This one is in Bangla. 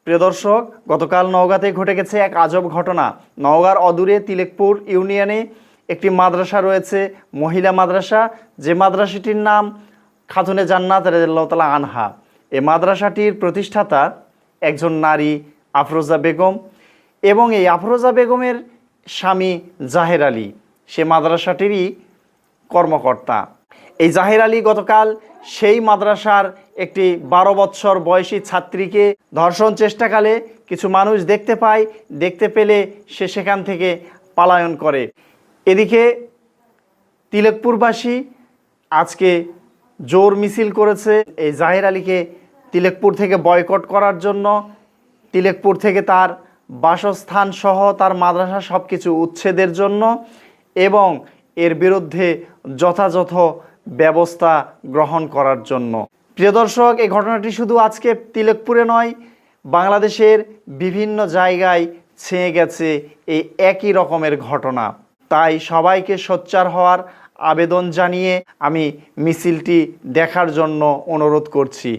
প্রিয় দর্শক, গতকাল নওগাঁতে ঘটে গেছে এক আজব ঘটনা। নওগাঁর অদূরে তিলেকপুর ইউনিয়নে একটি মাদ্রাসা রয়েছে, মহিলা মাদ্রাসা, যে মাদ্রাসাটির নাম খাতুনে জান্নাত রাদিয়াল্লাহু তাআলা আনহা। এই মাদ্রাসাটির প্রতিষ্ঠাতা একজন নারী, আফরোজা বেগম, এবং এই আফরোজা বেগমের স্বামী জাহের আলী সে মাদ্রাসাটিরই কর্মকর্তা। এই জাহের আলী গতকাল সেই মাদ্রাসার একটি 12 বৎসর বয়সী ছাত্রীকে ধর্ষণ চেষ্টাকালে কিছু মানুষ দেখতে পেলে সে সেখান থেকে পলায়ন করে। এদিকে তিলেকপুরবাসী আজকে জোর মিছিল করেছে এই জাহের আলীকে তিলেকপুর থেকে বয়কট করার জন্য, তিলেকপুর থেকে তার বাসস্থান সহ তার মাদ্রাসা সব কিছু উচ্ছেদের জন্য এবং এর বিরুদ্ধে যথাযথ ব্যবস্থা গ্রহণ করার জন্য। প্রিয় দর্শক, এই ঘটনাটি শুধু আজকে তিলেকপুরে নয়, বাংলাদেশের বিভিন্ন জায়গায় ছেয়ে গেছে এই একই রকমের ঘটনা। তাই সবাইকে সোচ্চার হওয়ার আবেদন জানিয়ে আমি মিছিলটি দেখার জন্য অনুরোধ করছি।